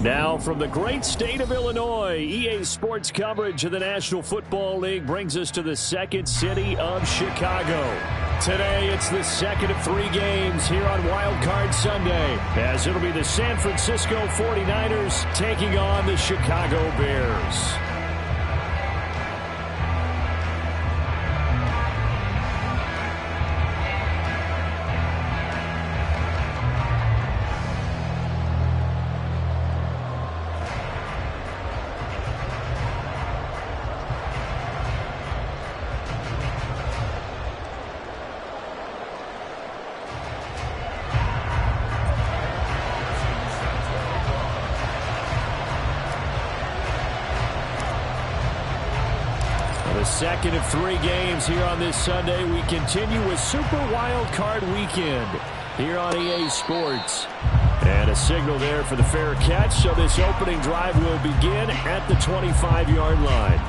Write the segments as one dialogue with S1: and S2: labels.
S1: Now from the great state of Illinois, EA Sports coverage of the National Football League brings us to the second city of Chicago. Today, it's the second of 3 games here on Wild Card Sunday, as it'll be the San Francisco 49ers taking on the Chicago Bears. Second of 3 games here on this Sunday. We continue with Super Wild Card Weekend here on EA Sports. And a signal there for the fair catch, so this opening drive will begin at the 25-yard line.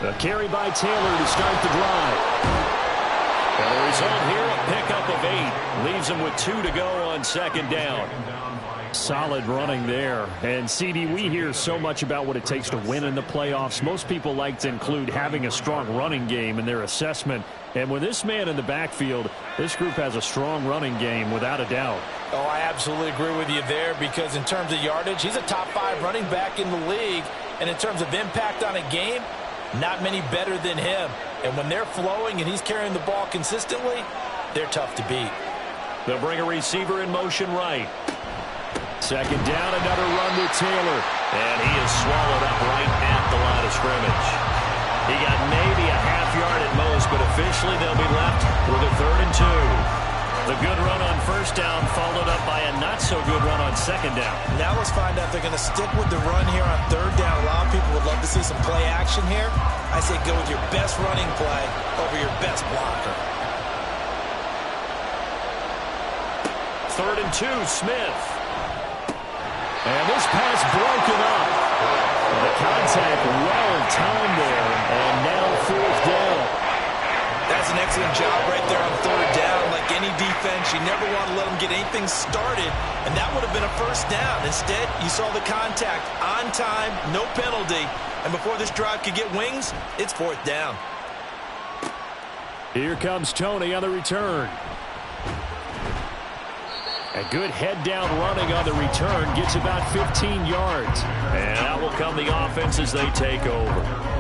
S1: A carry by Taylor to start the drive. And the result here, a pickup of 8. Leaves him with 2 to go on second down. Solid running there. And, CD, we hear so much about what it takes to win in the playoffs. Most people like to include having a strong running game in their assessment. And with this man in the backfield, this group has a strong running game without a doubt.
S2: Oh, I absolutely agree with you there, because in terms of yardage, he's a top 5 running back in the league. And in terms of impact on a game, not many better than him. And when they're flowing and he's carrying the ball consistently, they're tough to beat.
S1: They'll bring a receiver in motion right. Second down, another run with Taylor. And he is swallowed up right at the line of scrimmage. He got maybe a half yard at most, but officially they'll be left with a 3rd and 2. The good run on first down followed up by a not-so-good run on second down.
S2: Now let's find out if they're going to stick with the run here on 3rd down. A lot of people would love to see some play action here. I say go with your best running play over your best blocker.
S1: 3rd and 2, Smith. And this pass broken up. The contact well timed there, and now 4th down.
S2: That's an excellent job right there on 3rd down. Like any defense, you never want to let them get anything started, and that would have been a 1st down. Instead, you saw the contact on time, no penalty, and before this drive could get wings, it's 4th down.
S1: Here comes Tony on the return. A good head-down running on the return, gets about 15 yards. And out will come the offense as they take over.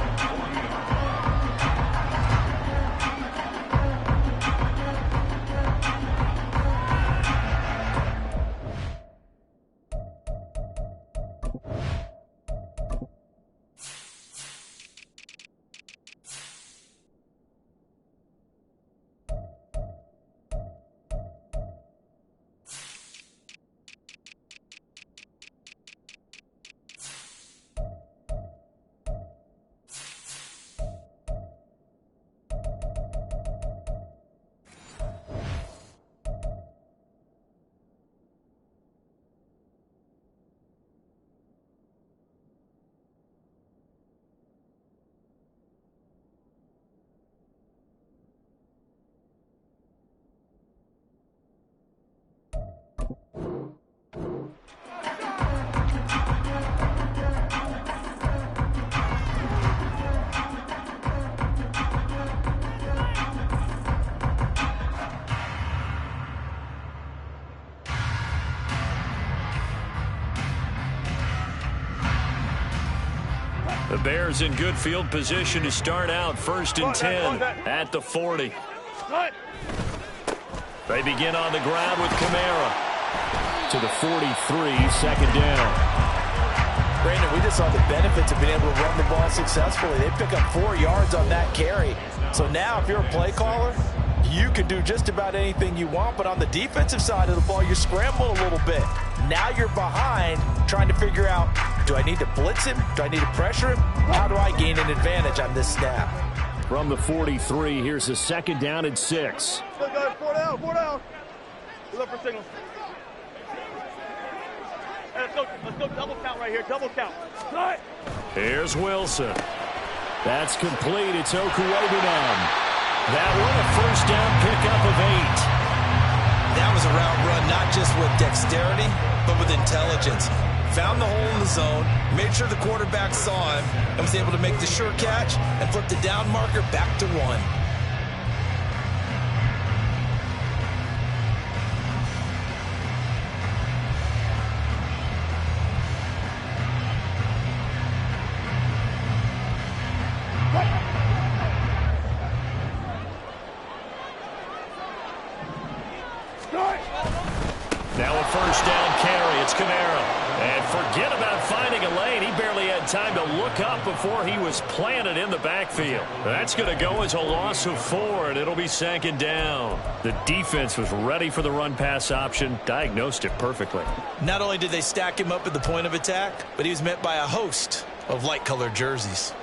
S1: The Bears in good field position to start out 1st and 10 at the 40. They begin on the ground with Kamara to the 43, 2nd down.
S2: Brandon, we just saw the benefits of being able to run the ball successfully. They pick up 4 yards on that carry. So now if you're a play caller, you can do just about anything you want, but on the defensive side of the ball, you scramble a little bit. Now you're behind trying to figure out Do I need to blitz him? Do I need to pressure him? How do I gain an advantage on this snap?
S1: From the 43, here's a 2nd down and 6.
S3: Let's go, 4 down, 4 down. Look for signal. Hey, let's go double count right here, double count. Right.
S1: Here's Wilson. That's complete. It's Okuwebunom. That one, a 1st down pickup of 8.
S2: That was a route run, not just with dexterity, but with intelligence. Found the hole in the zone, made sure the quarterback saw him, and was able to make the sure catch and flip the down marker back to 1.
S1: Now a 1st down carry. It's Kamara. And forget about finding a lane. He barely had time to look up before he was planted in the backfield. That's going to go as a loss of 4, and it'll be 2nd down. The defense was ready for the run-pass option, diagnosed it perfectly.
S2: Not only did they stack him up at the point of attack, but he was met by a host of light-colored jerseys.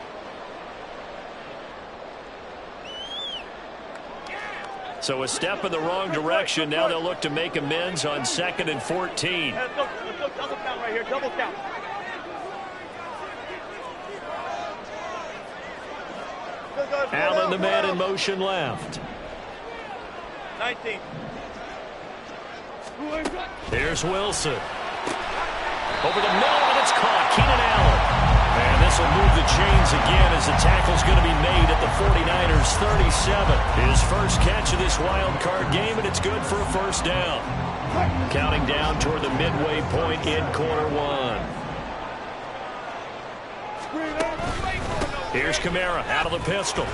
S1: So a step in the wrong direction. Now they'll look to make amends on 2nd and 14.
S3: Let's go double count right here, double count.
S1: Allen, the man in motion left.
S3: 19.
S1: Here's Wilson. Over the middle, and it's caught. Keenan Allen. And this will move the chains again as the tackle's going to be made at the 49ers 37. His first catch of this wild card game, and it's good for a 1st down. Counting down toward the midway point in quarter 1. Here's Kamara out of the pistol.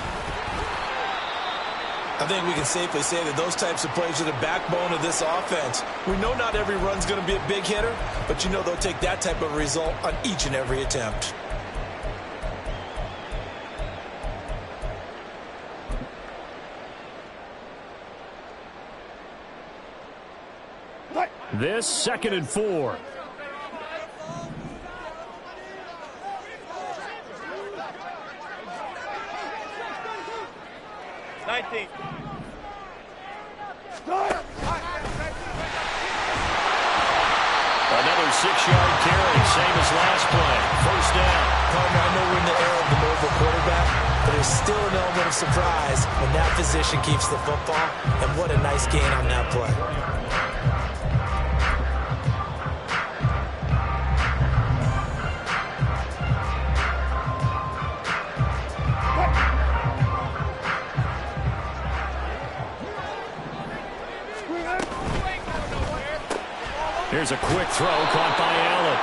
S2: I think we can safely say that those types of plays are the backbone of this offense. We know not every run's going to be a big hitter, but you know they'll take that type of result on each and every attempt.
S1: This 2nd and 4. Another 6-yard carry, same as last play. 1st down.
S2: Partner, I know we're in the era of the mobile quarterback, but there's still an element of surprise when that position keeps the football, and what a nice gain on that play.
S1: Here's a quick throw caught by Allen.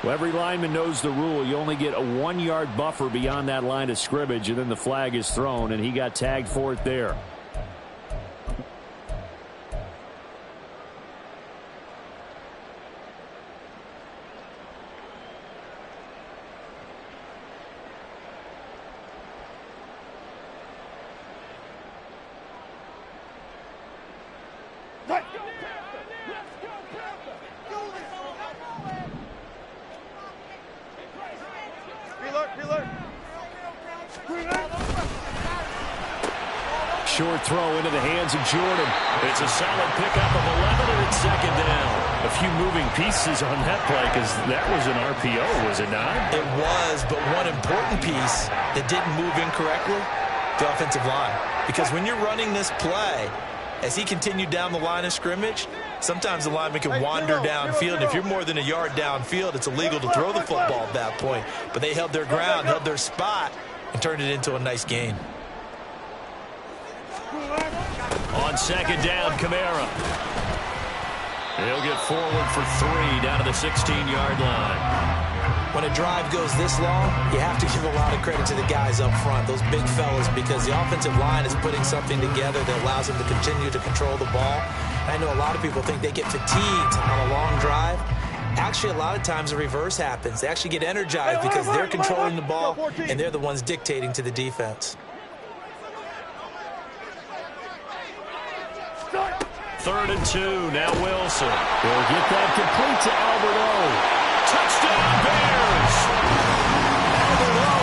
S1: Well, every lineman knows the rule. You only get a 1-yard buffer beyond that line of scrimmage, and then the flag is thrown, and he got tagged for it there. Short throw into the hands of Jordan. It's a solid pickup of 11, and it's 2nd down. A few moving pieces on that play because that was an RPO, was it not?
S2: It was, but one important piece that didn't move incorrectly, the offensive line. Because when you're running this play, as he continued down the line of scrimmage, sometimes the lineman can wander downfield. And if you're more than a yard downfield, it's illegal to throw the football at that point. But they held their ground, held their spot, and turned it into a nice gain.
S1: On 2nd down, Kamara. He'll get forward for 3 down to the 16-yard line.
S2: When a drive goes this long, you have to give a lot of credit to the guys up front, those big fellas, because the offensive line is putting something together that allows them to continue to control the ball. I know a lot of people think they get fatigued on a long drive. Actually, a lot of times the reverse happens. They actually get energized because they're controlling the ball, and they're the ones dictating to the defense.
S1: 3rd and 2. Now Wilson. He'll get that complete to Albert O. Touchdown, Bears! Albert O,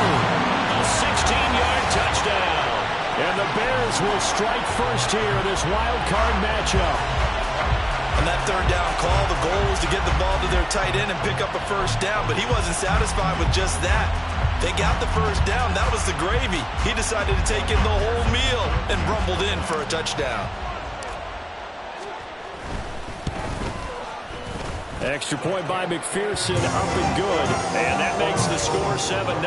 S1: a 16-yard touchdown. And the Bears will strike first here in this wild card matchup.
S2: On that 3rd down call, the goal was to get the ball to their tight end and pick up a first down, but he wasn't satisfied with just that. They got the first down. That was the gravy. He decided to take in the whole meal and rumbled in for a touchdown.
S1: Extra point by McPherson, up and good. And that makes the score 7-0.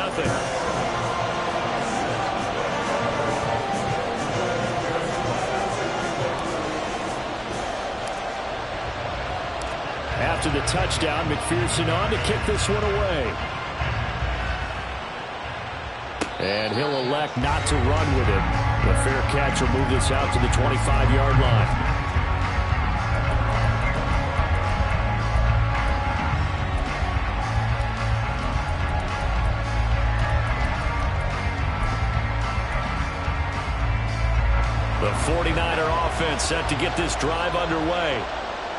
S1: After the touchdown, McPherson on to kick this one away. And he'll elect not to run with it. The fair catch will move this out to the 25-yard line. The 49er offense set to get this drive underway.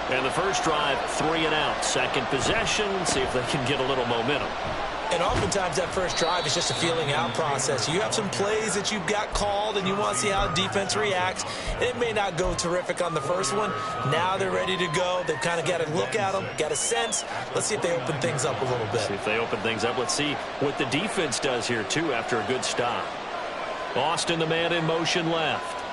S1: And the first drive, 3 and out. Second possession, see if they can get a little momentum.
S2: And oftentimes that first drive is just a feeling out process. You have some plays that you've got called and you want to see how defense reacts. It may not go terrific on the first one. Now they're ready to go. They've kind of got to look at them, got a sense. Let's see if they open things up a little bit.
S1: See if they open things up. Let's see what the defense does here, too, after a good stop. Austin, the man in motion left.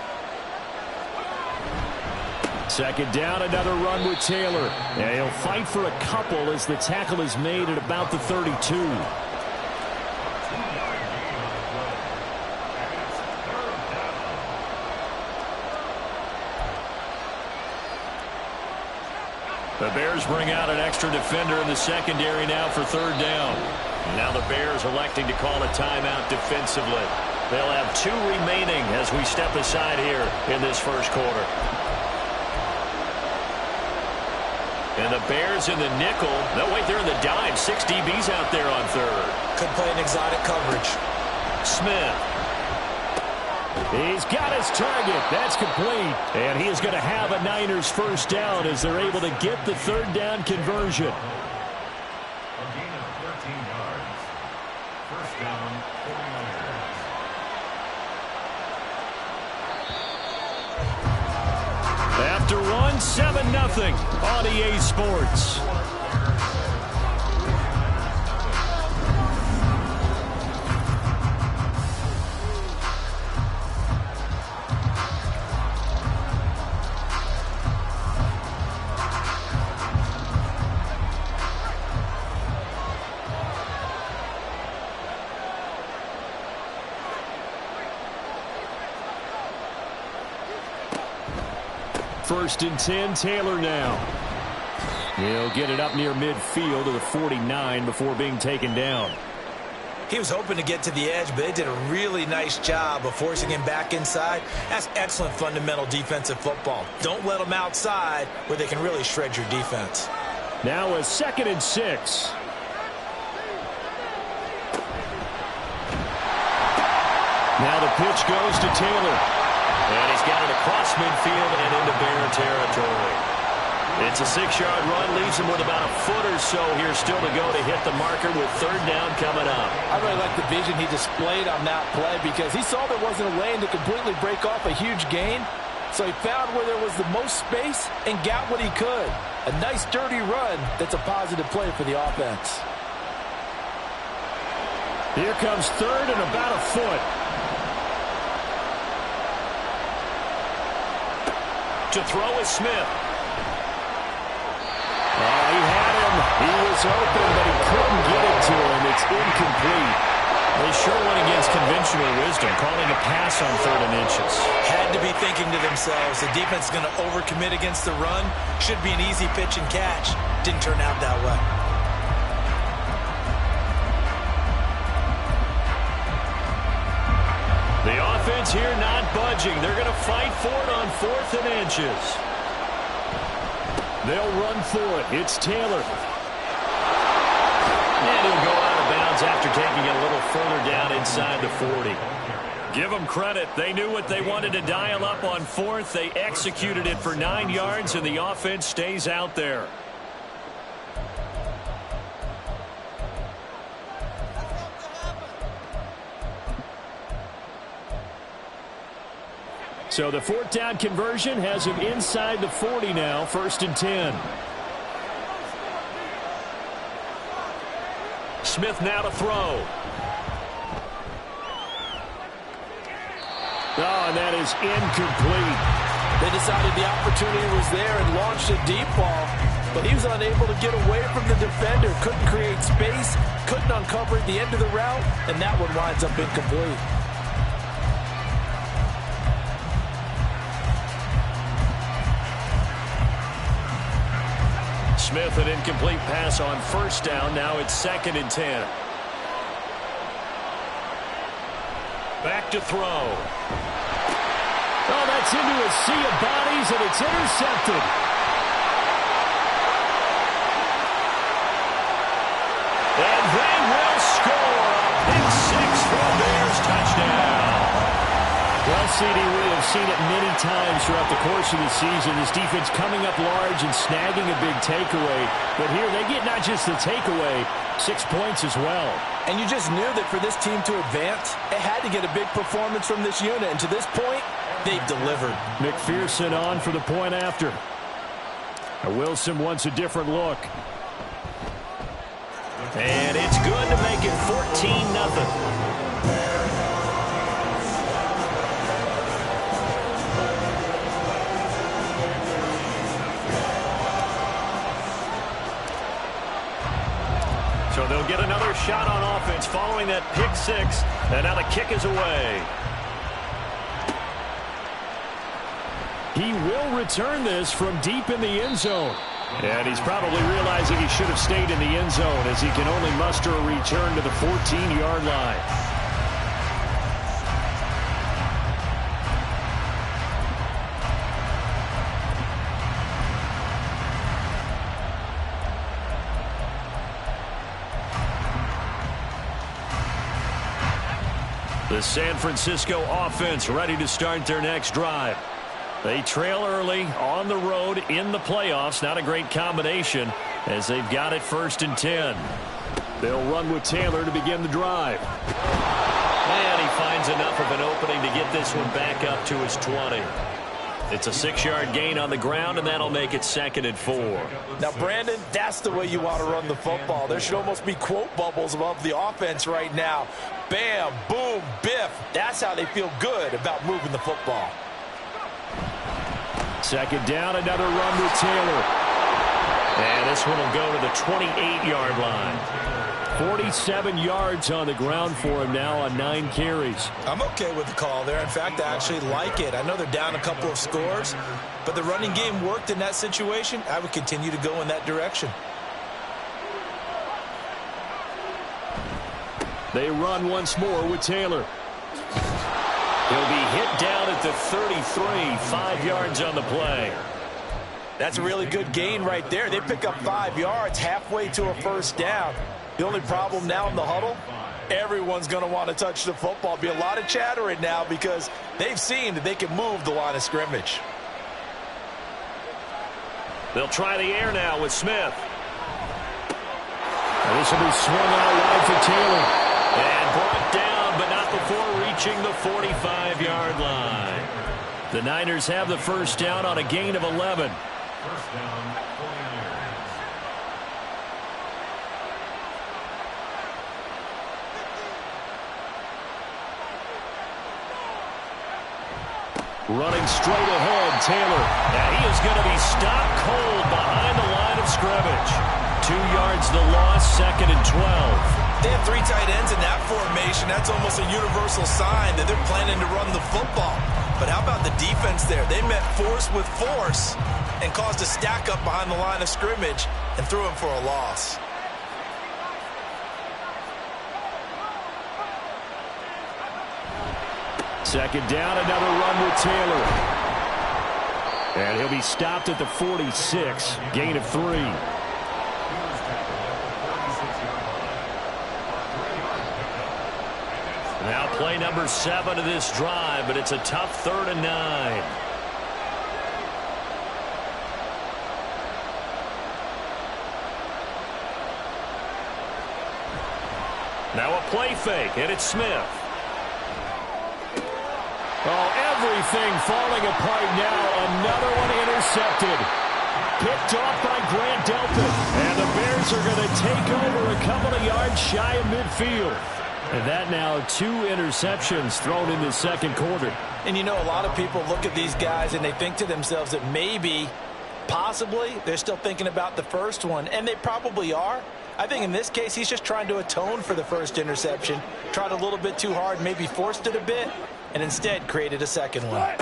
S1: Second down, another run with Taylor. And he'll fight for a couple as the tackle is made at about the 32. The Bears bring out an extra defender in the secondary now for 3rd down. Now the Bears electing to call a timeout defensively. They'll have 2 remaining as we step aside here in this first quarter. And the Bears in the nickel. No, wait, they're in the dime. 6 DBs out there on 3rd.
S2: Could play an exotic coverage.
S1: Smith. He's got his target. That's complete. And he is going to have a Niners first down as they're able to get the 3rd down conversion.
S4: A gain of 13 yards. First down, 49ers.
S1: After one, 7-0 on EA Sports. First and 10, Taylor now. He'll get it up near midfield to the 49 before being taken down.
S2: He was hoping to get to the edge, but they did a really nice job of forcing him back inside. That's excellent fundamental defensive football. Don't let them outside where they can really shred your defense.
S1: Now a 2nd and 6. Now the pitch goes to Taylor. And he's got it across midfield and into Bear territory. It's a 6-yard run, leaves him with about a foot or so here still to go to hit the marker with 3rd down coming up.
S5: I really like the vision he displayed on that play because he saw there wasn't a lane to completely break off a huge gain. So he found where there was the most space and got what he could. A nice dirty run that's a positive play for the offense.
S1: Here comes 3rd and about a foot. To throw is Smith. He had him. He was open, but he couldn't get it to him. It's incomplete. They sure went against conventional wisdom, calling a pass on 3rd and inches.
S2: Had to be thinking to themselves, the defense is going to overcommit against the run. Should be an easy pitch and catch. Didn't turn out that way.
S1: The offense here not budging. They're going to fight for it on 4th and inches. They'll run for it. It's Taylor. And he'll go out of bounds after taking it a little further down inside the 40. Give them credit. They knew what they wanted to dial up on fourth. They executed it for 9 yards, and the offense stays out there. So the fourth down conversion has him inside the 40 now, 1st and 10. Smith now to throw. Oh, and that is incomplete.
S5: They decided the opportunity was there and launched a deep ball, but he was unable to get away from the defender. Couldn't create space, couldn't uncover at the end of the route, and that one winds up incomplete.
S1: Smith, an incomplete pass on 1st down. Now it's 2nd and 10. Back to throw. Oh, that's into a sea of bodies, and it's intercepted. And they will score a pick 6 for a Bears touchdown. Well, CD, we have seen it many times throughout the course of the season. This defense coming up large and snagging a big takeaway. But here they get not just the takeaway, 6 points as well.
S5: And you just knew that for this team to advance, it had to get a big performance from this unit. And to this point, they've delivered.
S1: McPherson on for the point after. Wilson wants a different look. And it's good to make it 14-0. So they'll get another shot on offense following that pick 6. And now the kick is away. He will return this from deep in the end zone. And he's probably realizing he should have stayed in the end zone as he can only muster a return to the 14-yard line. The San Francisco offense ready to start their next drive. They trail early on the road in the playoffs. Not a great combination as they've got it 1st and 10. They'll run with Taylor to begin the drive. And he finds enough of an opening to get this one back up to his 20. It's a 6-yard gain on the ground, and that'll make it 2nd and 4.
S5: Now, Brandon, that's the way you want to run the football. There should almost be quote bubbles above the offense right now. Bam, boom, biff. That's how they feel good about moving the football.
S1: 2nd down, another run with Taylor. And this one will go to the 28-yard line. 47 yards on the ground for him now on 9 carries.
S2: I'm okay with the call there. In fact, I actually like it. I know they're down a couple of scores, but the running game worked in that situation. I would continue to go in that direction.
S1: They run once more with Taylor. He'll be hit down at the 33, 5 yards on the play.
S5: That's a really good gain right there. They pick up 5 yards halfway to a 1st down. The only problem now in the huddle, everyone's going to want to touch the football. Be a lot of chattering now because they've seen that they can move the line of scrimmage.
S1: They'll try the air now with Smith. And this will be swung out wide for Taylor. And brought down, but not before reaching the 45-yard line. The Niners have the 1st down on a gain of 11.
S4: 1st down, 49ers.
S1: Running straight ahead, Taylor. And he is going to be stopped cold behind the line of scrimmage. 2 yards the loss, 2nd and 12.
S2: They have 3 tight ends in that formation. That's almost a universal sign that they're planning to run the football. But how about the defense there? They met force with force and caused a stack up behind the line of scrimmage and threw him for a loss.
S1: Second down, another run with Taylor. And he'll be stopped at the 46, gain of 3. Now Play number 7 of this drive, but it's a tough 3rd and 9. Now a play fake, and it's Smith.
S6: Oh, everything falling apart now. Another one intercepted. Picked off by Grant Delpit. And the Bears are going to take over a couple of yards shy of midfield. And that now 2 interceptions thrown in the second quarter.
S5: And you know, a lot of people look at these guys and they think to themselves that maybe, possibly, they're still thinking about the first one. And they probably are. I think in this case, he's just trying to atone for the first interception. Tried a little bit too hard, maybe forced it a bit, and instead created a second one.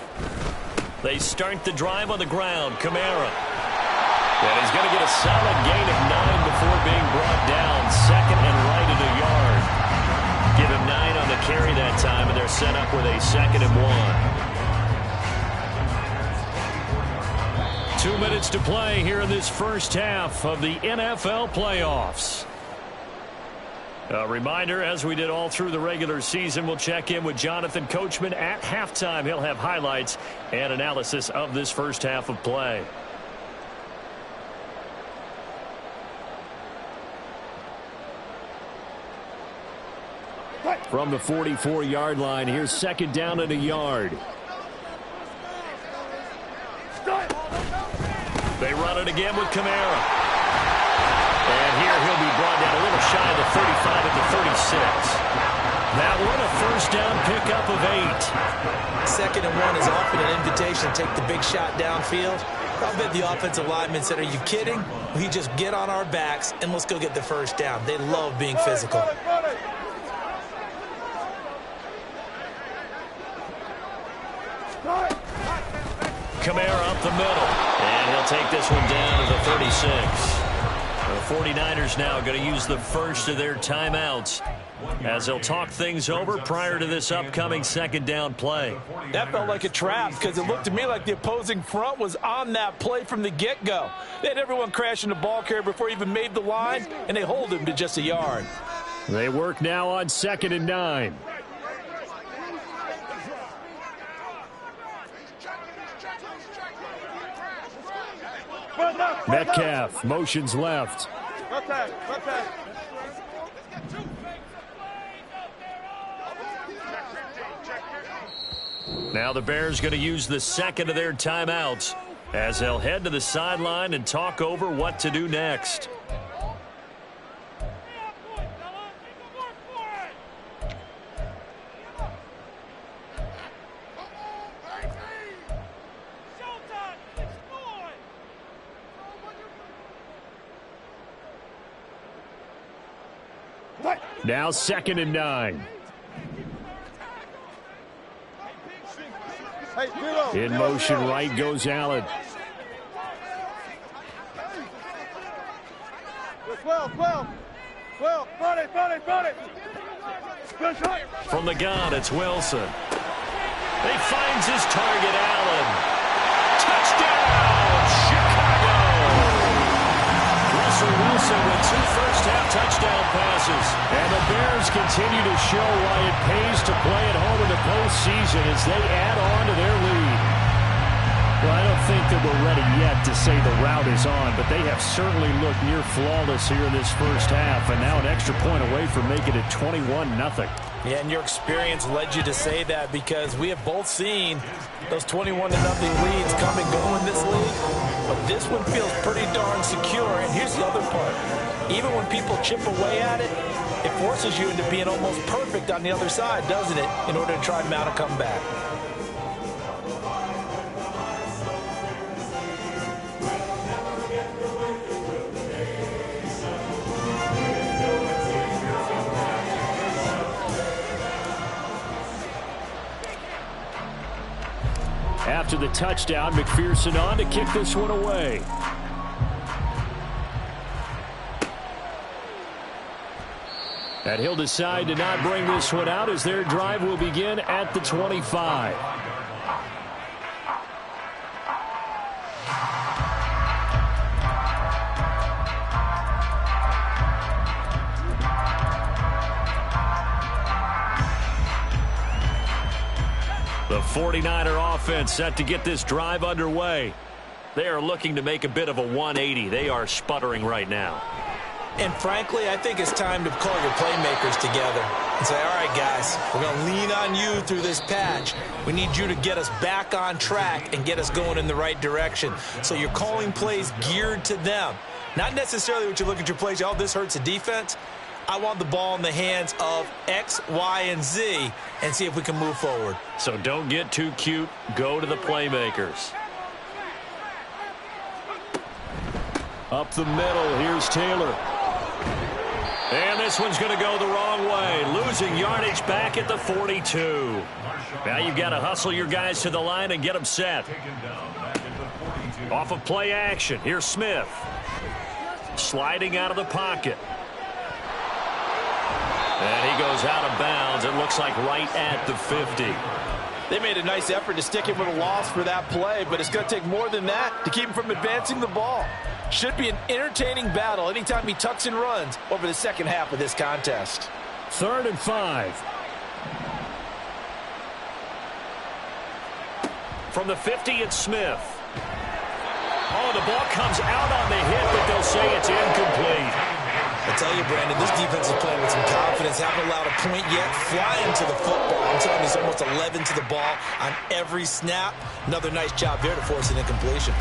S1: They start the drive on the ground. Kamara. And he's going to get a solid gain of 9 before being brought down. 2nd and right at a yard. Give him 9 on the carry that time, and they're set up with a 2nd and 1. 2 minutes to play here in this first half of the NFL playoffs. A reminder, as we did all through the regular season, we'll check in with Jonathan Coachman at halftime. He'll have highlights and analysis of this first half of play.
S6: From the 44-yard line, here's 2nd down and a yard.
S1: They run it again with Kamara. And here he'll be brought down a little shy of the 35 at the 36. That one a first down pickup of 8.
S5: 2nd and 1 is often an invitation to take the big shot downfield. I bet the offensive lineman said, are you kidding? We just get on our backs and let's go get the first down. They love being physical.
S1: Kamara up the middle. And he'll take this one down to the 36. The 49ers now going to use the first of their timeouts as they'll talk things over prior to this upcoming 2nd down play.
S5: That felt like a trap because it looked to me like the opposing front was on that play from the get-go. They had everyone crashing the ball carrier before he even made the line, and they hold him to just a yard.
S6: They work now on 2nd and 9. Metcalf motions left.
S1: Now the Bears going to use the 2nd of their timeouts as they'll head to the sideline and talk over what to do next.
S6: Now 2nd and 9. In motion right goes Allen.
S3: 12. Run it.
S1: From the gun, it's Wilson. He finds his target, Allen. Touchdown, Chicago! Russell Wilson with 2 first-half touchdown passes.
S6: And the Bears continue to show why it pays to play at home in the postseason as they add on to their lead. Well, I don't think that we're ready yet to say the route is on, but they have certainly looked near flawless here in this first half, and now an extra point away from making it 21-0.
S5: Yeah, and your experience led you to say that because we have both seen those 21-0 leads come and go in this league. But this one feels pretty darn secure, and here's the other part. Even when people chip away at it, it forces you into being almost perfect on the other side, doesn't it, in order to try and mount a comeback.
S6: After the touchdown, McPherson on to kick this one away. And he'll decide to not bring this one out as their drive will begin at the 25.
S1: The 49er offense set to get this drive underway. They are looking to make a bit of a 180. They are sputtering right now.
S2: And frankly, I think it's time to call your playmakers together and say, all right, guys, we're going to lean on you through this patch. We need you to get us back on track and get us going in the right direction. So you're calling plays geared to them. Not necessarily what you look at your plays, oh, this hurts the defense. I want the ball in the hands of X, Y, and Z and see if we can move forward.
S1: So don't get too cute. Go to the playmakers. Up the middle, here's Taylor. And this one's going to go the wrong way. Losing yardage back at the 42. Now you've got to hustle your guys to the line and get them set. Off of play action, here's Smith. Sliding out of the pocket. And he goes out of bounds. It looks like right at the 50.
S5: They made a nice effort to stick him with a loss for that play, but it's going to take more than that to keep him from advancing the ball. Should be an entertaining battle anytime he tucks and runs over the second half of this contest.
S6: 3rd and 5.
S1: From the 50, it's Smith. Oh, the ball comes out on the hit, but they'll say it's incomplete.
S2: I tell you, Brandon, this defense is playing with some confidence. Haven't allowed a point yet. Flying to the football. I'm telling you, it's almost 11 to the ball on every snap. Another nice job there to force an incompletion.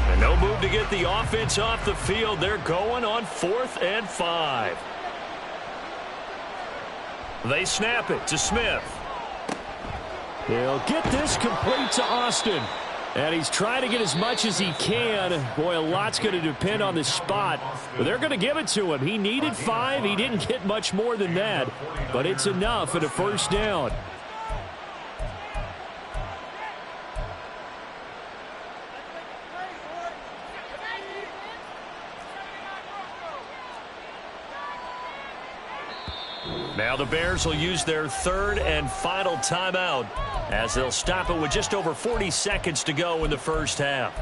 S1: And no move to get the offense off the field. They're going on 4th and 5. They snap it to Smith.
S6: He'll get this complete to Austin. And he's trying to get as much as he can. Boy, a lot's going to depend on the spot. But they're going to give it to him. He needed 5. He didn't get much more than that. But it's enough at a first down.
S1: Now the Bears will use their 3rd and final timeout as they'll stop it with just over 40 seconds to go in the first half.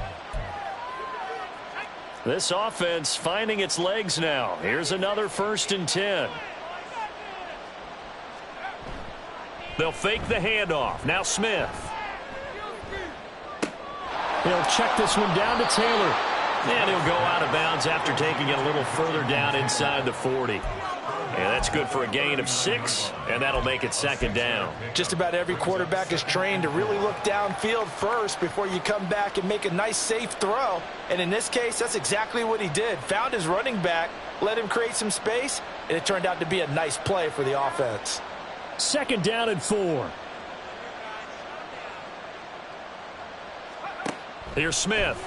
S1: This offense finding its legs now. Here's another 1st and 10. They'll fake the handoff. Now Smith.
S6: He'll check this one down to Taylor.
S1: And he'll go out of bounds after taking it a little further down inside the 40. And that's good for a gain of 6, and that'll make it 2nd down.
S5: Just about every quarterback is trained to really look downfield first before you come back and make a nice, safe throw. And in this case, that's exactly what he did. Found his running back, let him create some space, and it turned out to be a nice play for the offense.
S6: 2nd down and 4.
S1: Here's Smith.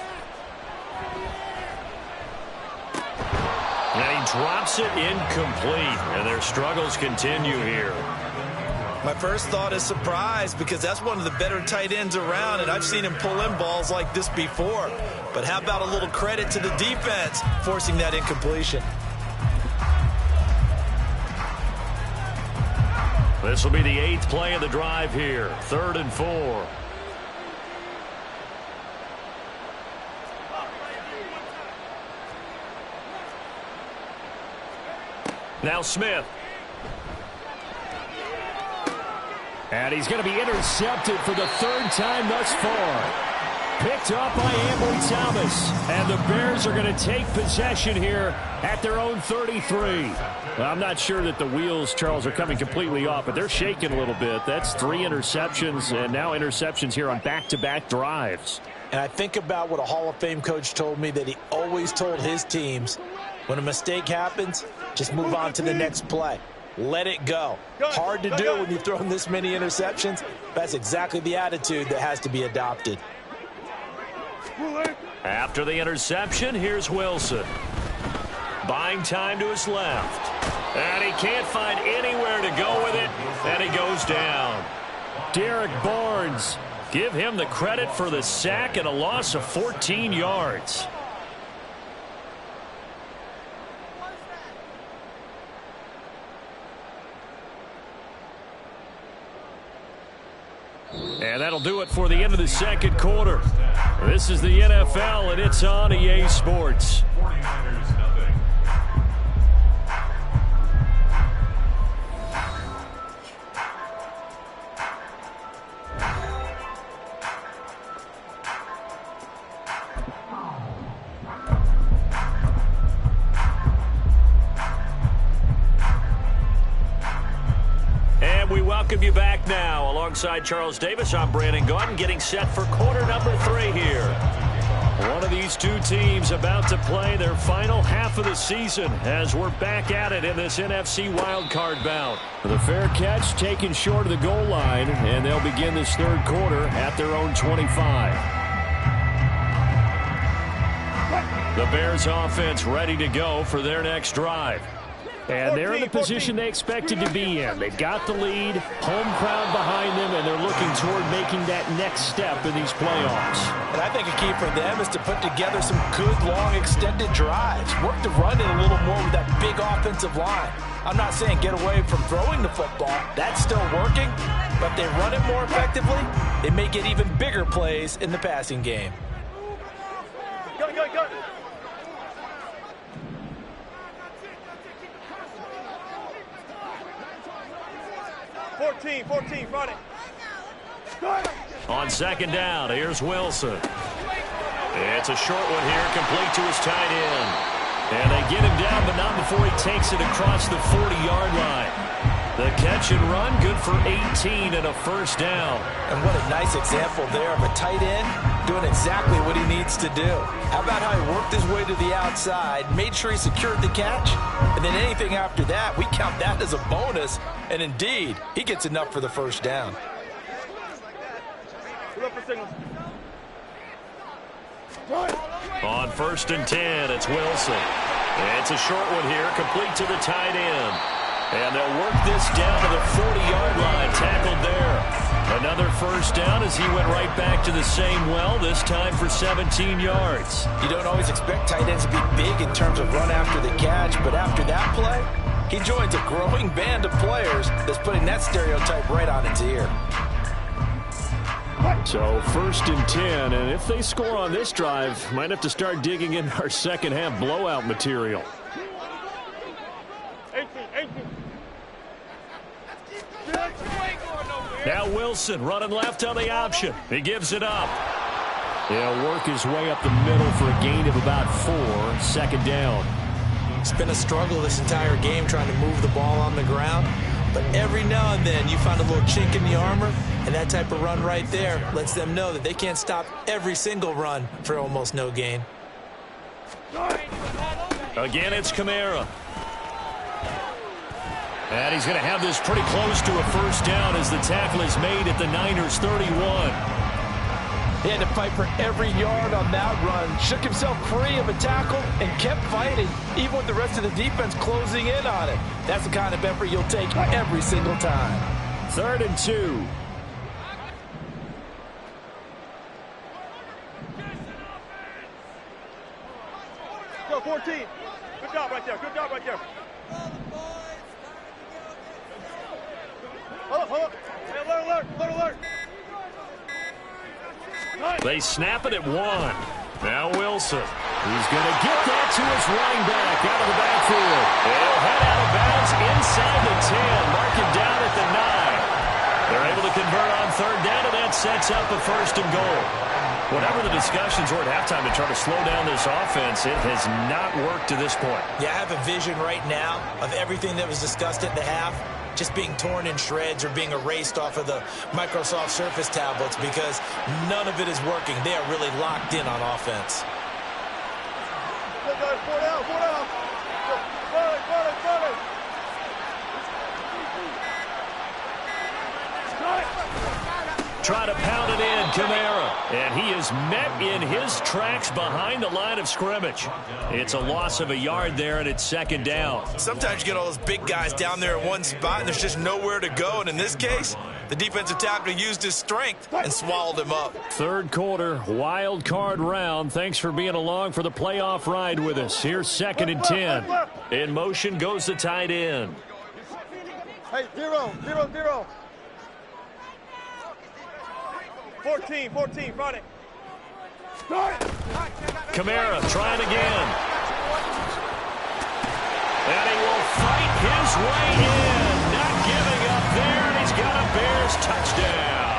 S1: And he drops it incomplete, and their struggles continue here.
S2: My first thought is surprise because that's one of the better tight ends around, and I've seen him pull in balls like this before. But how about a little credit to the defense forcing that incompletion?
S1: This will be the 8th play of the drive here. 3rd and 4. Now Smith.
S6: And he's going to be intercepted for the 3rd time thus far. Picked up by Ambry Thomas. And the Bears are going to take possession here at their own 33. Well, I'm not sure that the wheels, Charles, are coming completely off, but they're shaking a little bit. That's 3 interceptions, and now interceptions here on back-to-back drives.
S5: And I think about what a Hall of Fame coach told me that he always told his teams, when a mistake happens, just move on to the next play. Let it go. Hard to do when you've thrown this many interceptions. That's exactly the attitude that has to be adopted.
S1: After the interception, here's Wilson. Buying time to his left. And he can't find anywhere to go with it, and he goes down.
S6: Derek Barnes. Give him the credit for the sack and a loss of 14 yards.
S1: And that'll do it for the end of the second quarter. This is the NFL, and it's on EA Sports.
S4: 49ers nothing.
S1: And we welcome you back now. Alongside Charles Davis, I'm Brandon Gaudin, getting set for quarter number 3 here. One of these two teams about to play their final half of the season as we're back at it in this NFC wildcard bout. The fair catch taken short of the goal line, and they'll begin this third quarter at their own 25. The Bears offense ready to go for their next drive. And they're in the position they expected to be in. They've got the lead, home crowd behind them, and they're looking toward making that next step in these playoffs.
S5: And I think a key for them is to put together some good, long, extended drives. Work the run in a little more with that big offensive line. I'm not saying get away from throwing the football. That's still working. But they run it more effectively, they may get even bigger plays in the passing game.
S3: Go. 14, front it.
S1: On second down, here's Wilson. It's a short one here, complete to his tight end. And they get him down, but not before he takes it across the 40-yard line. The catch and run, good for 18 and a first down.
S5: And what a nice example there of a tight end doing exactly what he needs to do. How about how he worked his way to the outside, made sure he secured the catch, and then anything after that, we count that as a bonus. And indeed, he gets enough for the first down.
S1: On first and 10, it's Wilson. It's a short one here, complete to the tight end. And they'll work this down to the 40-yard line, tackled there. Another first down as he went right back to the same well, this time for 17 yards.
S5: You don't always expect tight ends to be big in terms of run after the catch, but after that play, he joins a growing band of players that's putting that stereotype right on its ear.
S1: So first and 10, and if they score on this drive, might have to start digging in our second half blowout material.
S3: 18.
S1: Now Wilson running left on the option. He gives it up. He'll work his way up the middle for a gain of about 4, second down.
S2: It's been a struggle this entire game trying to move the ball on the ground. But every now and then you find a little chink in the armor, and that type of run right there lets them know that they can't stop every single run for almost no gain.
S1: Again, it's Kamara. And he's going to have this pretty close to a first down as the tackle is made at the Niners' 31.
S5: He had to fight for every yard on that run, shook himself free of a tackle, and kept fighting, even with the rest of the defense closing in on it. That's the kind of effort you'll take every single time.
S1: 3rd and 2.
S3: Go, 14. Good job right there. Hold up. Hey, alert.
S1: They snap it at 1. Now Wilson. He's going to get that to his running back out of the backfield. He'll head out of bounds inside the 10. Mark him down at the 9. They're able to convert on 3rd down, and that sets up a 1st and goal. Whatever the discussions were at halftime to try to slow down this offense, it has not worked to this point.
S2: Yeah, I have a vision right now of everything that was discussed at the half just being torn in shreds or being erased off of the Microsoft Surface tablets because none of it is working. They are really locked in on offense.
S3: Go, guys, 4 down.
S1: Try to pound it in, Kamara. And he is met in his tracks behind the line of scrimmage. It's a loss of a yard there, and it's 2nd down.
S2: Sometimes you get all those big guys down there in one spot, and there's just nowhere to go. And in this case, the defensive tackle used his strength and swallowed him up.
S1: 3rd quarter, wild card round. Thanks for being along for the playoff ride with us. Here's 2nd and 10. In motion goes the tight end.
S3: Hey, 0. 14, front it.
S1: Kamara trying again. And he will fight his way in. Not giving up there, and he's got a Bears touchdown.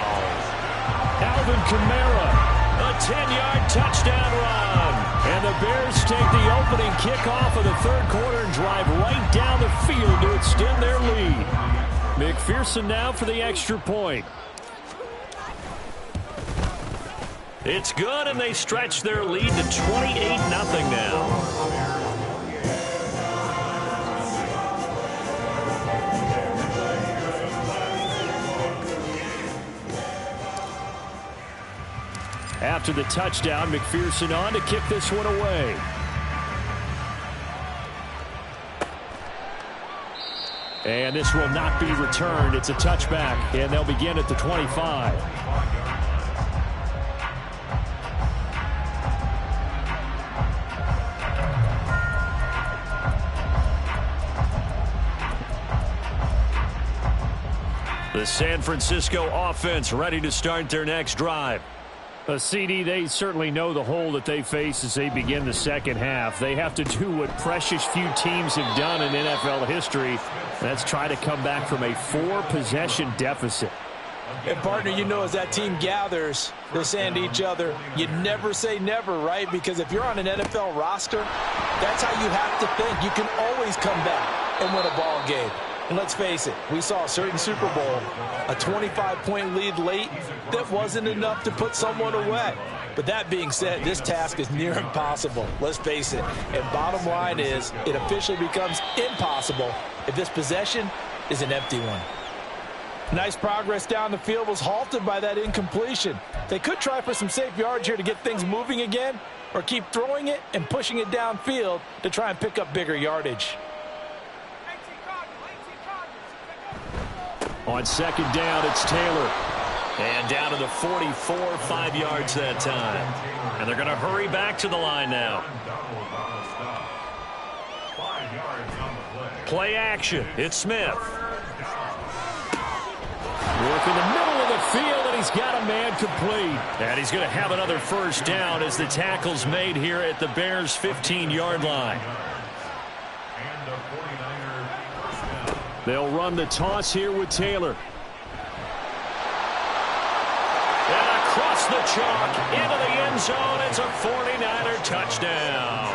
S6: Alvin Kamara.
S1: A 10-yard touchdown run.
S6: And the Bears take the opening kickoff of the third quarter and drive right down the field to extend their lead. McPherson now for the extra point.
S1: It's good, and they stretch their lead to 28-0 now.
S6: After the touchdown, McPherson on to kick this one away. And this will not be returned. It's a touchback, and they'll begin at the 25.
S1: The San Francisco offense ready to start their next drive.
S6: CD, they certainly know the hole that they face as they begin the second half. They have to do what precious few teams have done in NFL history. That's try to come back from a 4-possession deficit.
S5: And, partner, you know, as that team gathers, they're saying to each other, you never say never, right? Because if you're on an NFL roster, that's how you have to think. You can always come back and win a ball game. And let's face it, we saw a certain Super Bowl, a 25-point lead late that wasn't enough to put someone away. But that being said, this task is near impossible. Let's face it. And bottom line is, it officially becomes impossible if this possession is an empty one. Nice progress down the field was halted by that incompletion. They could try for some safe yards here to get things moving again, or keep throwing it and pushing it downfield to try and pick up bigger yardage.
S6: On second down, it's Taylor.
S1: And down to the 44, 5 yards that time. And they're going to hurry back to the line now. Play action. It's Smith.
S6: Work in the middle of the field, and he's got a man complete.
S1: And he's going to have another first down as the tackle's made here at the Bears' 15-yard line.
S6: They'll run the toss here with Taylor.
S1: And across the chalk into the end zone. It's a 49er touchdown.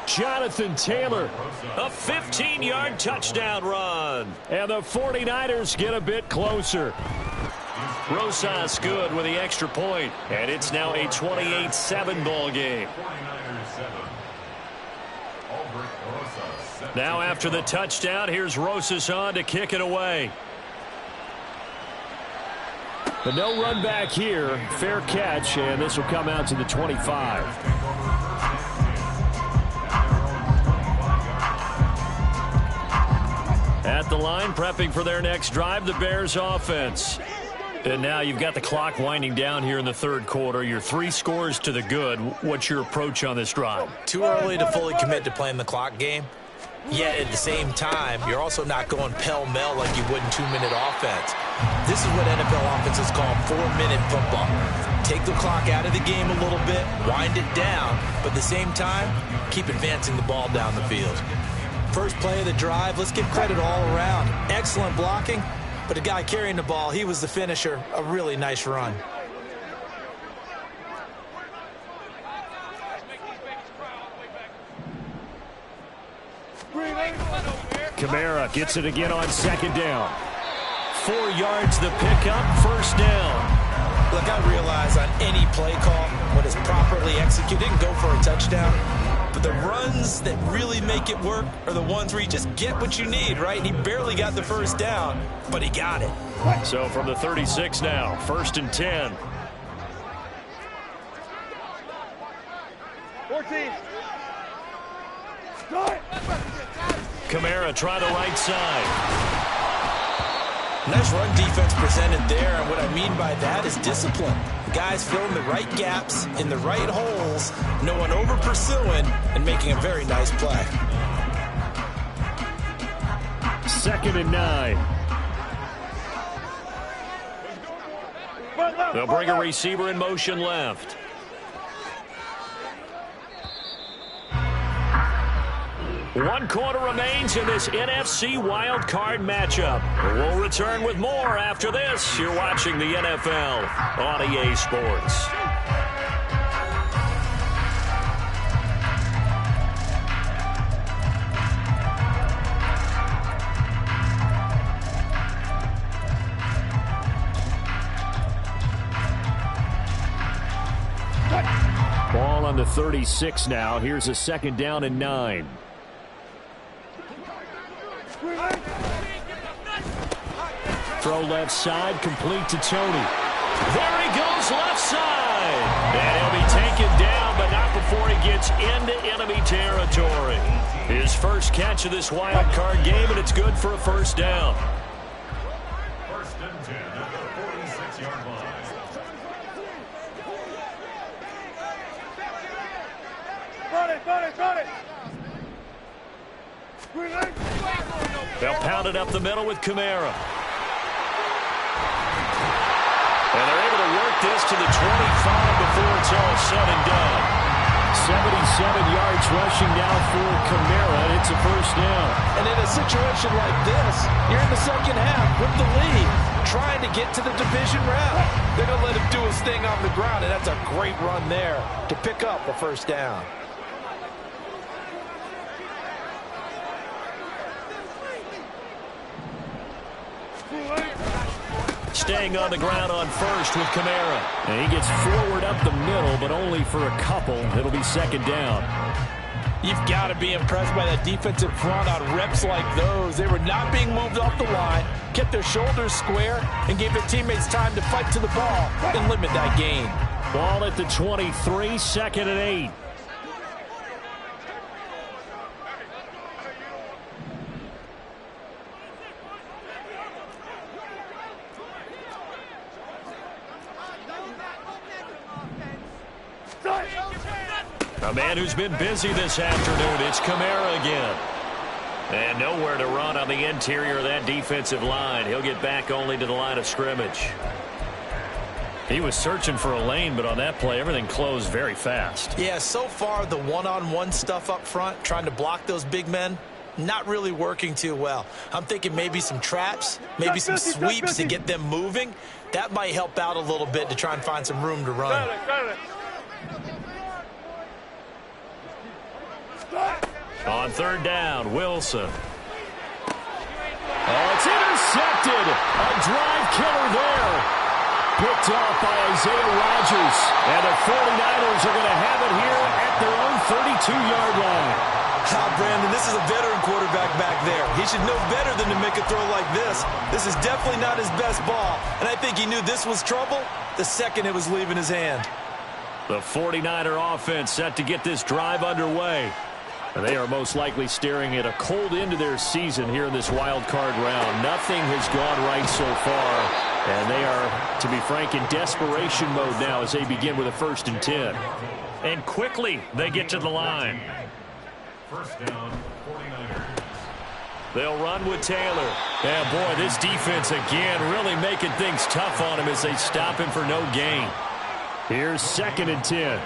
S6: Jonathan Taylor.
S1: A 15-yard touchdown run.
S6: And the 49ers get a bit closer.
S1: Rosas good with the extra point. And it's now a 28-7 ball game. Now after the touchdown, here's Rosas on to kick it away.
S6: But no run back here. Fair catch, and this will come out to the 25.
S1: At the line, prepping for their next drive, the Bears offense. And now you've got the clock winding down here in the third quarter. You're 3 scores to the good. What's your approach on this drive?
S2: Too early to fully commit to playing the clock game. Yet at the same time, you're also not going pell-mell like you would in 2-minute offense. This is what NFL offenses call 4-minute football. Take the clock out of the game a little bit, wind it down, but at the same time, keep advancing the ball down the field. First play of the drive, let's give credit all around. Excellent blocking, but the guy carrying the ball, he was the finisher. A really nice run.
S6: Kamara gets it again on second down.
S1: 4 yards the pickup, first down.
S2: Look, I realize on any play call, when it's properly executed, it can go for a touchdown. But the runs that really make it work are the ones where you just get what you need, right? He barely got the first down, but he got it.
S1: So from the 36 now, 1st and 10.
S3: 14.
S1: Kamara try the right side.
S2: Nice run defense presented there, and what I mean by that is discipline. The guys filling the right gaps in the right holes, no one over pursuing, and making a very nice play.
S6: 2nd and 9.
S1: They'll bring a receiver in motion left. One quarter remains in this NFC Wild Card matchup. We'll return with more after this. You're watching the NFL on EA Sports.
S6: Ball on the 36 now. Here's a 2nd down and 9. Throw left side, complete to Tony.
S1: There he goes left side. And he'll be taken down, but not before he gets into enemy territory. His first catch of this wild card game, and it's good for a 1st down.
S4: 1st and 10 at the 46-yard line.
S3: Got it.
S1: They'll pound it up the middle with Kamara. And they're able to work this to the 25 before it's all said and done.
S6: 77 yards rushing now for Kamara, and it's a 1st down.
S5: And in a situation like this, you're in the 2nd half with the lead, trying to get to the division round. They're going to let him do his thing on the ground, and that's a great run there to pick up a 1st down.
S1: Staying on the ground on 1st with Kamara.
S6: And he gets forward up the middle, but only for a couple. It'll be 2nd down.
S5: You've got to be impressed by that defensive front on reps like those. They were not being moved off the line, kept their shoulders square, and gave their teammates time to fight to the ball and limit that gain.
S6: Ball at the 23, 2nd and 8.
S1: A man who's been busy this afternoon, it's Kamara again. And nowhere to run on the interior of that defensive line. He'll get back only to the line of scrimmage. He was searching for a lane, but on that play, everything closed very fast.
S2: Yeah, so far, the one-on-one stuff up front, trying to block those big men, not really working too well. I'm thinking maybe some traps, maybe some sweeps to get them moving. That might help out a little bit to try and find some room to run.
S3: Got it.
S1: On 3rd down, Wilson. Oh, it's intercepted. A drive killer there. Picked off by Isaiah Rodgers. And the 49ers are going to have it here at their own 32-yard line.
S2: Brandon, this is a veteran quarterback back there. He should know better than to make a throw like this. This is definitely not his best ball. And I think he knew this was trouble the second it was leaving his hand.
S1: The 49er offense set to get this drive underway. And they are most likely staring at a cold end to their season here in this wild card round. Nothing has gone right so far. And they are, to be frank, in desperation mode now as they begin with a 1st and 10. And quickly they get to the line.
S4: 1st down, 49ers.
S1: They'll run with Taylor. Yeah, boy, this defense again really making things tough on him as they stop him for no gain.
S6: Here's 2nd and 10.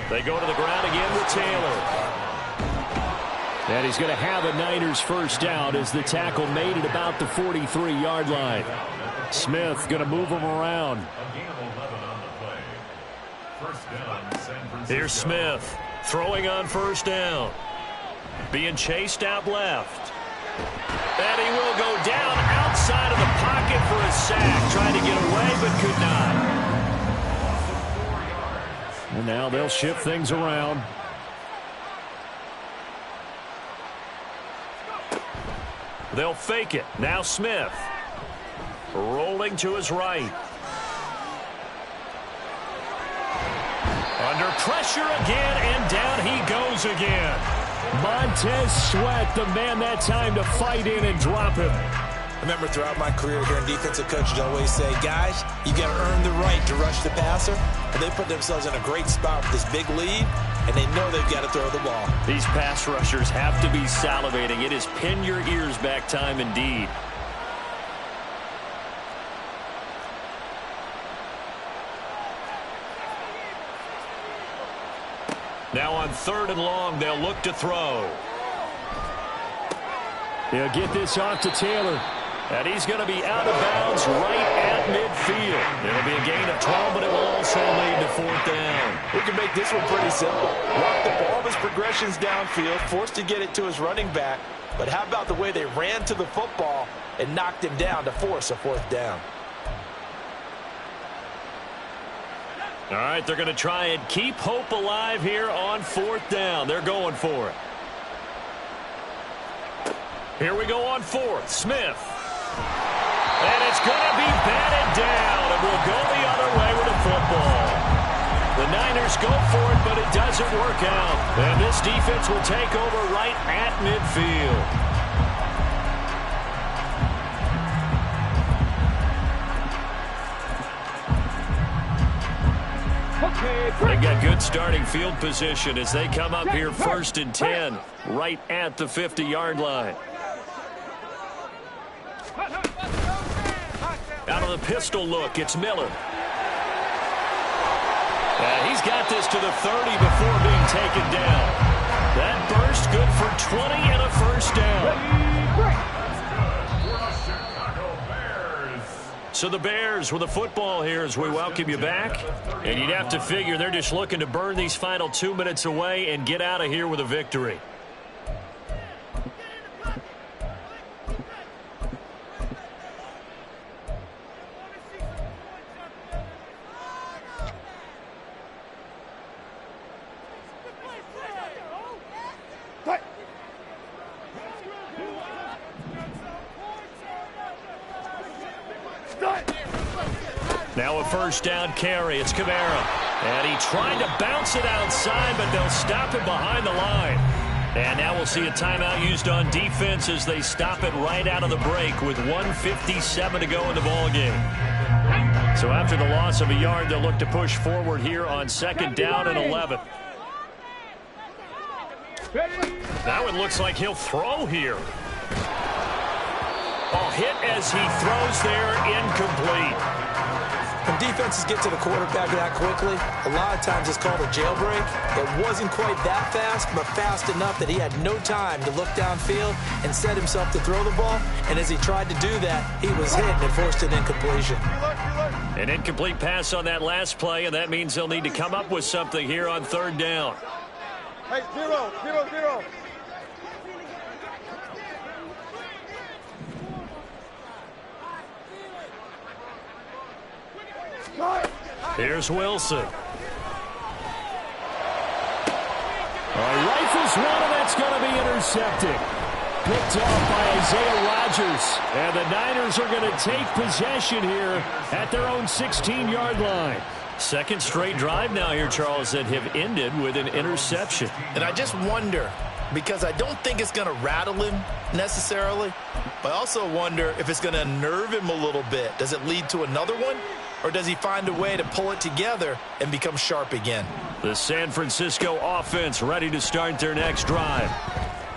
S1: They go to the ground again with Taylor.
S6: And he's going to have a Niners 1st down as the tackle made at about the 43-yard line. Smith going to move him around.
S4: A gain of 11 on the play. 1st down, San Francisco.
S1: Here's Smith throwing on 1st down. Being chased out left. And he will go down outside of the pocket for a sack. Trying to get away, but could not.
S6: And now they'll shift things around.
S1: They'll fake it. Now Smith. Rolling to his right. Under pressure again, and down he goes again.
S6: Montez Sweat, the man that time to fight in and drop him.
S2: I remember throughout my career here in defensive coaches always say, guys, you got to earn the right to rush the passer. And they put themselves in a great spot with this big lead, and they know they've got to throw the ball.
S1: These pass rushers have to be salivating. It is pin your ears back time indeed. Now on 3rd and long, they'll look to throw.
S6: He'll get this off to Taylor.
S1: And he's going to be out of bounds right at midfield. It'll be a gain of 12, but it will also lead to 4th down.
S5: We can make this one pretty simple. Walked up all of his progressions downfield, forced to get it to his running back. But how about the way they ran to the football and knocked him down to force a 4th down?
S1: All right, they're going to try and keep hope alive here on 4th down. They're going for it. Here we go on 4th. Smith. And it's going to be batted down, and we'll go the other way with the football. The Niners go for it, but it doesn't work out. And this defense will take over right at midfield. They got good starting field position as they come up here 1st and 10, right at the 50-yard line. Out of the pistol look, it's Miller. He's got this to the 30 before being taken down. That burst good for 20 and a 1st down. So the Bears with the football here as we welcome you back. And you'd have to figure they're just looking to burn these final 2 minutes away and get out of here with a victory. Now a 1st down carry. It's Kamara. And he tried to bounce it outside, but they'll stop him behind the line. And now we'll see a timeout used on defense as they stop it right out of the break with 1:57 to go in the ballgame. So after the loss of a yard, they'll look to push forward here on 2nd down and 11. Now it looks like he'll throw here. Ball hit as he throws there, incomplete.
S5: When defenses get to the quarterback that quickly, a lot of times it's called a jailbreak. It wasn't quite that fast, but fast enough that he had no time to look downfield and set himself to throw the ball. And as he tried to do that, he was hit and forced an incompletion.
S1: An incomplete pass on that last play, and that means they'll need to come up with something here on 3rd down.
S3: Hey, 0-0-0.
S1: Here's Wilson.
S6: Rifles one, and that's going to be intercepted. Picked off by Isaiah Rodgers. And the Niners are going to take possession here at their own 16-yard line.
S1: 2nd straight drive now here, Charles, that have ended with an interception.
S2: And I just wonder, because I don't think it's going to rattle him necessarily, but I also wonder if it's going to unnerve him a little bit. Does it lead to another one? Or does he find a way to pull it together and become sharp again?
S1: The San Francisco offense ready to start their next drive.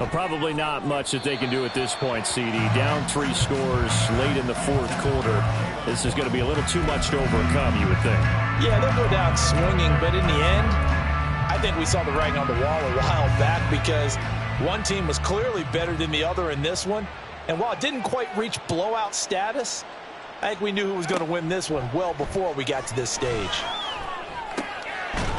S6: Well, probably not much that they can do at this point, CD. Down 3 scores late in the 4th quarter. This is going to be a little too much to overcome, you would think.
S5: Yeah, they'll go down swinging, but in the end, I think we saw the writing on the wall a while back because one team was clearly better than the other in this one. And while it didn't quite reach blowout status, I think we knew who was going to win this one well before we got to this stage.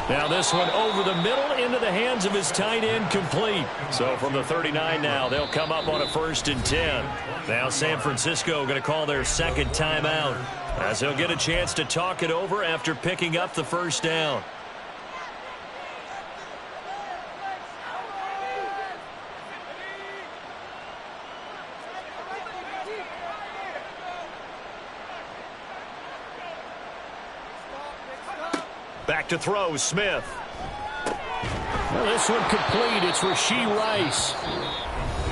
S1: Now this one over the middle into the hands of his tight end, complete. So from the 39 now, they'll come up on a 1st and 10. Now San Francisco going to call their 2nd timeout as they'll get a chance to talk it over after picking up the 1st down. Back to throw, Smith.
S6: Well, this one complete. It's Rashee Rice.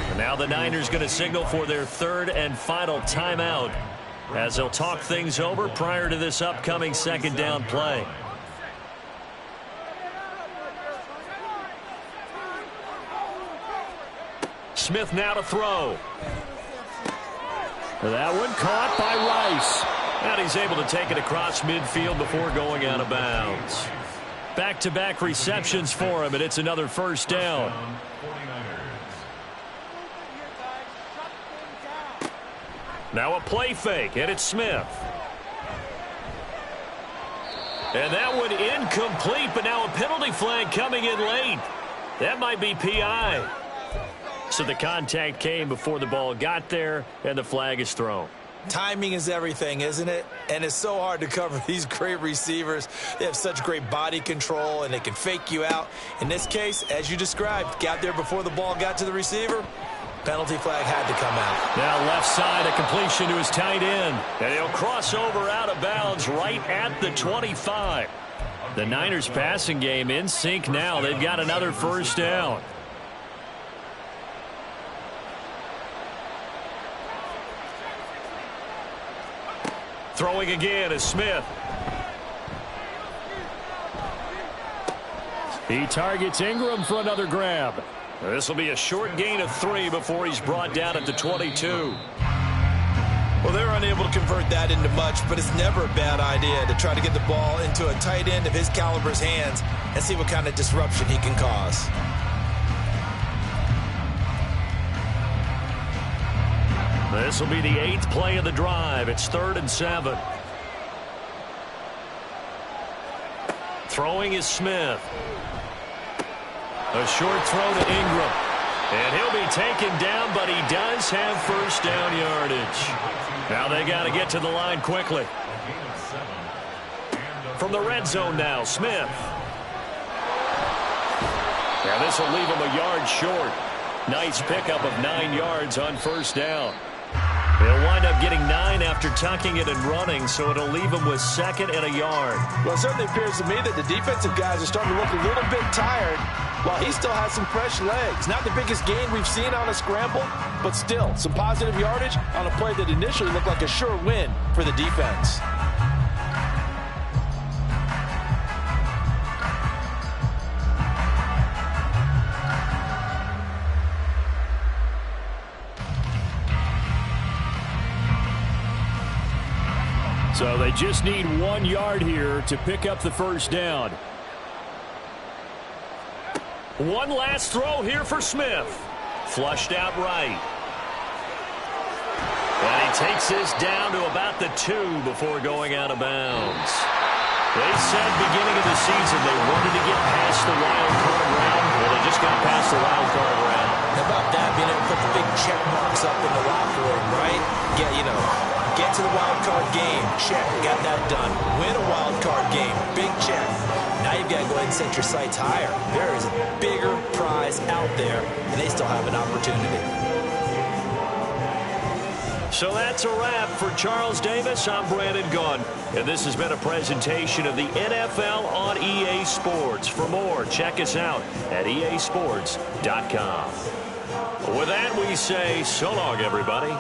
S1: And now the Niners going to signal for their 3rd and final timeout as they'll talk things over prior to this upcoming 2nd down play. Smith now to throw.
S6: That one caught by Rice.
S1: And he's able to take it across midfield before going out of bounds. Back-to-back receptions for him, and it's another first down. Now a play fake, and it's Smith. And that one incomplete, but now a penalty flag coming in late. That might be PI. So the contact came before the ball got there, and the flag is thrown.
S2: Timing is everything, isn't it? And it's so hard to cover these great receivers. They have such great body control, and they can fake you out. In this case, as you described, got there before the ball got to the receiver. Penalty flag had to come out.
S1: Now left side, a completion to his tight end. And he'll cross over out of bounds right at the 25. The Niners passing game in sync now. They've got another first down. Throwing again is Smith.
S6: He targets Ingram for another grab.
S1: This will be a short gain of 3 before he's brought down at the 22.
S2: Well, they're unable to convert that into much, but it's never a bad idea to try to get the ball into a tight end of his caliber's hands and see what kind of disruption he can cause.
S1: This will be the 8th play of the drive. It's 3rd and 7. Throwing is Smith. A short throw to Ingram. And he'll be taken down, but he does have first down yardage. Now they got to get to the line quickly. From the red zone now, Smith. Now this will leave him a yard short. Nice pickup of 9 yards on first down. They'll wind up getting 9 after tucking it and running, so it'll leave them with 2nd and a yard.
S5: Well, it certainly appears to me that the defensive guys are starting to look a little bit tired while he still has some fresh legs. Not the biggest gain we've seen on a scramble, but still some positive yardage on a play that initially looked like a sure win for the defense.
S6: So they just need 1 yard here to pick up the first down.
S1: One last throw here for Smith. Flushed out right. And he takes this down to about the 2 before going out of bounds. They said beginning of the season they wanted to get past the wild card round. Well, they just got past the wild card round.
S2: How about that, being able to put the big check marks up in the locker room, right? Yeah, you know, get to the wild card game, check, got that done. Win a wild card game, big check. Now you've got to go ahead and set your sights higher. There is a bigger prize out there, and they still have an opportunity.
S1: So that's a wrap for Charles Davis. I'm Brandon Gaughan, and this has been a presentation of the NFL on EA Sports. For more, check us out at easports.com. With that, we say so long, everybody.